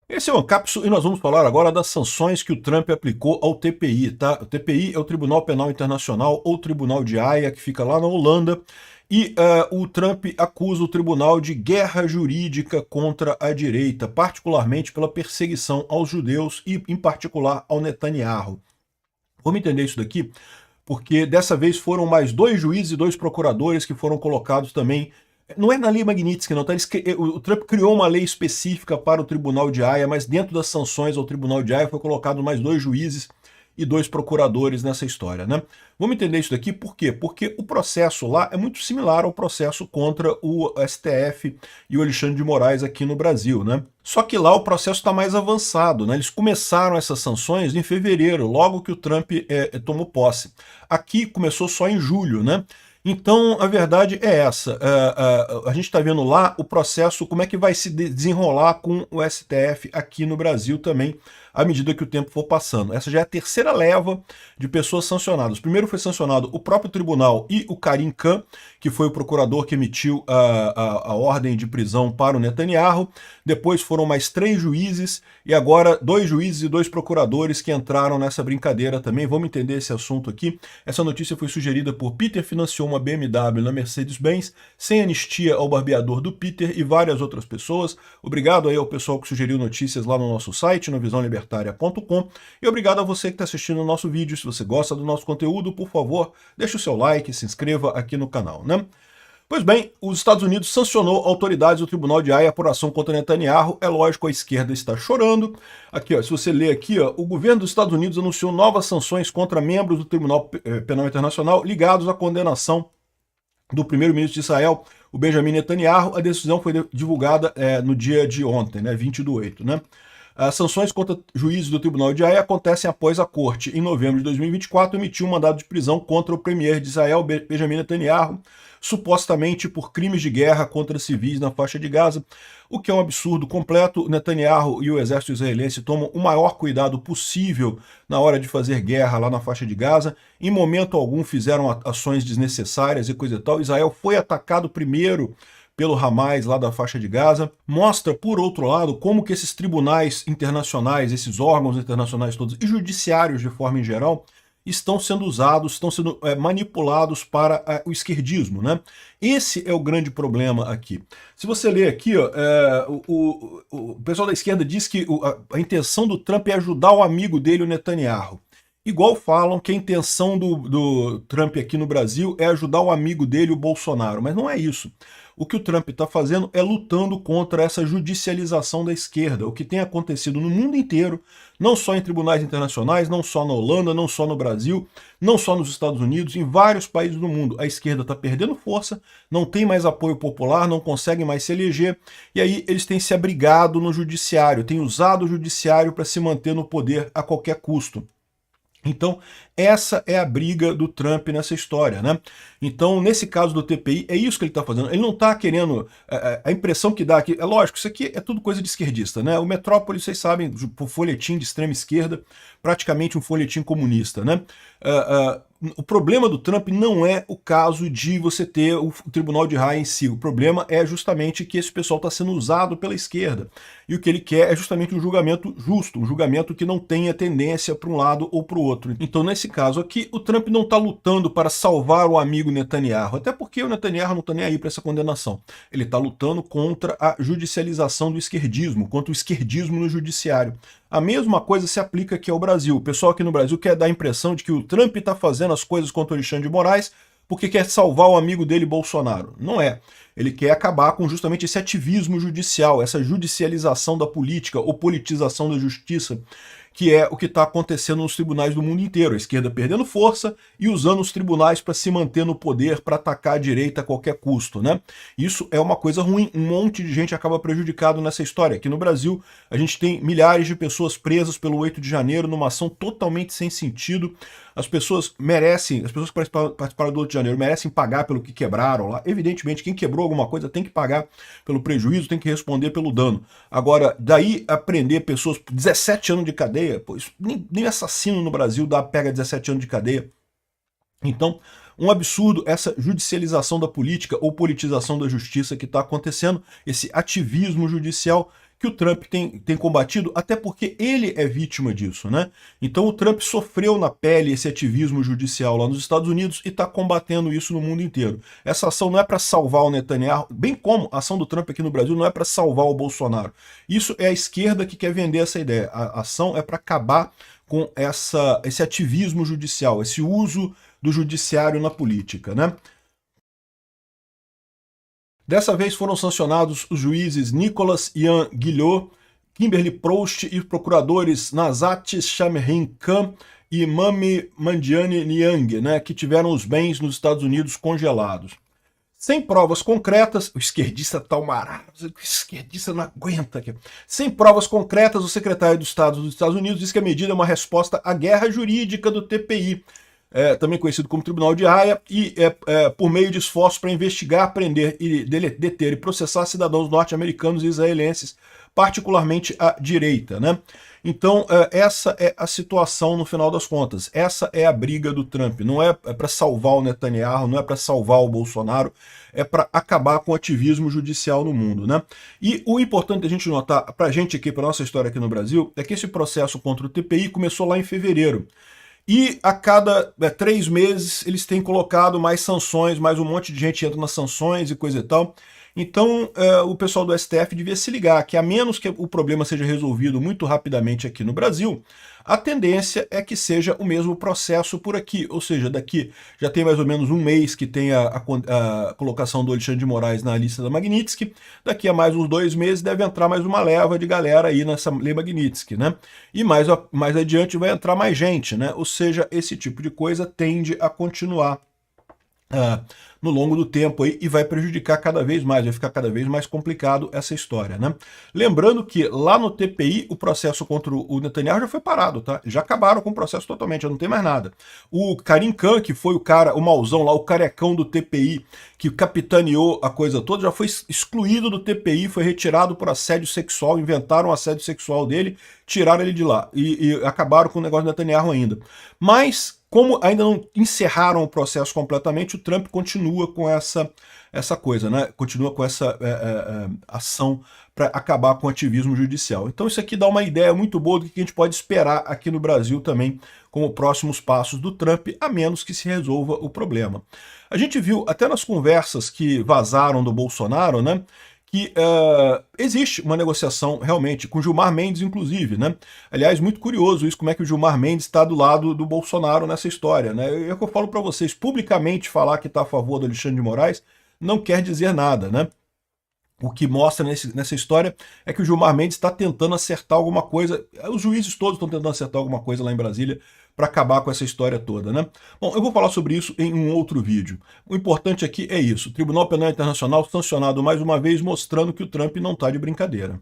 Esse é o Ancapsu e nós vamos falar agora das sanções que o Trump aplicou ao TPI, tá? O TPI é o Tribunal Penal Internacional ou Tribunal de Haia, que fica lá na Holanda, e o Trump acusa o tribunal de guerra jurídica contra a direita, particularmente pela perseguição aos judeus e, em particular, ao Netanyahu. Vamos entender isso daqui, porque dessa vez foram mais 2 juízes e 2 procuradores que foram colocados também. Não é na lei Magnitsky, não. Tá? O Trump criou uma lei específica para o Tribunal de Haia, mas dentro das sanções ao Tribunal de Haia foi colocado mais 2 juízes e 2 procuradores nessa história, né? Vamos entender isso daqui por quê? Porque o processo lá é muito similar ao processo contra o STF e o Alexandre de Moraes aqui no Brasil, né? Só que lá o processo está mais avançado, né? Eles começaram essas sanções em fevereiro, logo que o Trump tomou posse. Aqui começou só em julho, né? Então, a verdade é essa. A gente está vendo lá o processo, como é que vai se desenrolar com o STF aqui no Brasil também, à medida que o tempo for passando. Essa já é a terceira leva de pessoas sancionadas. Primeiro foi sancionado o próprio tribunal e o Karim Khan, que foi o procurador que emitiu a ordem de prisão para o Netanyahu. Depois foram mais 3 juízes e agora 2 juízes e 2 procuradores que entraram nessa brincadeira também. Vamos entender esse assunto aqui. Essa notícia foi sugerida por Peter Financiou uma BMW na Mercedes-Benz, sem anistia ao barbeador do Peter e várias outras pessoas. Obrigado aí ao pessoal que sugeriu notícias lá no nosso site, no visãolibertaria.com, e obrigado a você que está assistindo o nosso vídeo. Se você gosta do nosso conteúdo, por favor, deixe o seu like e se inscreva aqui no canal, né? Pois bem, os Estados Unidos sancionou autoridades do Tribunal de Haia por ação contra Netanyahu. É lógico, a esquerda está chorando. Aqui, ó, se você ler aqui, ó, o governo dos Estados Unidos anunciou novas sanções contra membros do Tribunal Penal Internacional ligados à condenação do primeiro-ministro de Israel, o Benjamin Netanyahu. A decisão foi divulgada no dia de ontem, né, 20/8, né? As sanções contra juízes do Tribunal de Haia acontecem após a corte, em novembro de 2024, emitir um mandado de prisão contra o premier de Israel, Benjamin Netanyahu, supostamente por crimes de guerra contra civis na faixa de Gaza, o que é um absurdo completo. Netanyahu e o exército israelense tomam o maior cuidado possível na hora de fazer guerra lá na faixa de Gaza. Em momento algum fizeram ações desnecessárias e coisa e tal. Israel foi atacado primeiro pelo Hamas lá da faixa de Gaza. Mostra, por outro lado, como que esses tribunais internacionais, esses órgãos internacionais todos, e judiciários de forma em geral, estão sendo usados, estão sendo manipulados para o esquerdismo, né? Esse é o grande problema aqui. Se você ler aqui, ó, o pessoal da esquerda diz que a intenção do Trump é ajudar o amigo dele, o Netanyahu. Igual falam que a intenção do Trump aqui no Brasil é ajudar o amigo dele, o Bolsonaro, mas não é isso. O que o Trump está fazendo é lutando contra essa judicialização da esquerda, o que tem acontecido no mundo inteiro, não só em tribunais internacionais, não só na Holanda, não só no Brasil, não só nos Estados Unidos, em vários países do mundo. A esquerda está perdendo força, não tem mais apoio popular, não consegue mais se eleger, e aí eles têm se abrigado no judiciário, têm usado o judiciário para se manter no poder a qualquer custo. Então, essa é a briga do Trump nessa história, né? Então, nesse caso do TPI, é isso que ele está fazendo. Ele não está querendo... A impressão que dá aqui... É lógico, isso aqui é tudo coisa de esquerdista, né? O Metrópole, vocês sabem, o folhetim de extrema esquerda, praticamente um folhetim comunista, né? O problema do Trump não é o caso de você ter o Tribunal de Haia em si. O problema é justamente que esse pessoal está sendo usado pela esquerda. E o que ele quer é justamente um julgamento justo, um julgamento que não tenha tendência para um lado ou para o outro. Então, nesse caso aqui, o Trump não está lutando para salvar o amigo Netanyahu, até porque o Netanyahu não está nem aí para essa condenação. Ele está lutando contra a judicialização do esquerdismo, contra o esquerdismo no judiciário. A mesma coisa se aplica aqui ao Brasil. O pessoal aqui no Brasil quer dar a impressão de que o Trump está fazendo as coisas contra o Alexandre de Moraes porque quer salvar o amigo dele, Bolsonaro. Não é. Ele quer acabar com justamente esse ativismo judicial, essa judicialização da política ou politização da justiça, que é o que está acontecendo nos tribunais do mundo inteiro. A esquerda perdendo força e usando os tribunais para se manter no poder, para atacar a direita a qualquer custo, né? Isso é uma coisa ruim. Um monte de gente acaba prejudicado nessa história. Aqui no Brasil, a gente tem milhares de pessoas presas pelo 8 de janeiro, numa ação totalmente sem sentido. As pessoas merecem, as pessoas que participaram do 8 de janeiro merecem pagar pelo que quebraram lá. Evidentemente, quem quebrou alguma coisa tem que pagar pelo prejuízo, tem que responder pelo dano. Agora, daí a prender pessoas por 17 anos de cadeia, pô, isso, nem assassino no Brasil pega 17 anos de cadeia. Então, um absurdo essa judicialização da política ou politização da justiça que está acontecendo, esse ativismo judicial que o Trump tem combatido, até porque ele é vítima disso, né? Então o Trump sofreu na pele esse ativismo judicial lá nos Estados Unidos e está combatendo isso no mundo inteiro. Essa ação não é para salvar o Netanyahu, bem como a ação do Trump aqui no Brasil não é para salvar o Bolsonaro. Isso é a esquerda que quer vender essa ideia. A ação é para acabar com esse ativismo judicial, esse uso do judiciário na política, né? Dessa vez foram sancionados os juízes Nicolas Ian Guillot, Kimberly Proust e os procuradores Nazat Shamrin Khan e Mami Mandiane Niang, né, que tiveram os bens nos Estados Unidos congelados. Sem provas concretas, o esquerdista tá o esquerdista não aguenta aqui. Sem provas concretas, o secretário do Estado dos Estados Unidos diz que a medida é uma resposta à guerra jurídica do TPI, também conhecido como Tribunal de Haia, e por meio de esforços para investigar, prender, deter e processar cidadãos norte-americanos e israelenses, particularmente à direita, né? Então, essa é a situação no final das contas. Essa é a briga do Trump. Não é para salvar o Netanyahu, não é para salvar o Bolsonaro, é para acabar com o ativismo judicial no mundo, né? E o importante a gente notar, para a gente aqui, para nossa história aqui no Brasil, é que esse processo contra o TPI começou lá em fevereiro. E a cada 3 meses eles têm colocado mais sanções, mais um monte de gente entra nas sanções e coisa e tal. Então o pessoal do STF devia se ligar que a menos que o problema seja resolvido muito rapidamente aqui no Brasil, a tendência é que seja o mesmo processo por aqui. Ou seja, daqui já tem mais ou menos um mês que tem a colocação do Alexandre de Moraes na lista da Magnitsky, daqui a mais uns 2 meses deve entrar mais uma leva de galera aí nessa lei Magnitsky, né? E mais adiante vai entrar mais gente, né? Ou seja, esse tipo de coisa tende a continuar no longo do tempo aí, e vai prejudicar cada vez mais, vai ficar cada vez mais complicado essa história, né? Lembrando que lá no TPI o processo contra o Netanyahu já foi parado, tá? Já acabaram com o processo totalmente, já não tem mais nada. O Karim Khan, que foi o cara, o mauzão lá, o carecão do TPI, que capitaneou a coisa toda, já foi excluído do TPI, foi retirado por assédio sexual, inventaram o assédio sexual dele, tiraram ele de lá e acabaram com o negócio do Netanyahu ainda. Mas como ainda não encerraram o processo completamente, o Trump continua com essa coisa, né? Continua com essa ação para acabar com o ativismo judicial. Então isso aqui dá uma ideia muito boa do que a gente pode esperar aqui no Brasil também como próximos passos do Trump, a menos que se resolva o problema. A gente viu até nas conversas que vazaram do Bolsonaro, né, que existe uma negociação realmente, com Gilmar Mendes inclusive, né? Aliás, muito curioso isso, como é que o Gilmar Mendes está do lado do Bolsonaro nessa história, né? É o que eu falo para vocês, publicamente falar que está a favor do Alexandre de Moraes não quer dizer nada, né? O que mostra nessa história é que o Gilmar Mendes está tentando acertar alguma coisa, os juízes todos estão tentando acertar alguma coisa lá em Brasília para acabar com essa história toda, né? Bom, eu vou falar sobre isso em um outro vídeo. O importante aqui é isso, o Tribunal Penal Internacional sancionado mais uma vez, mostrando que o Trump não está de brincadeira.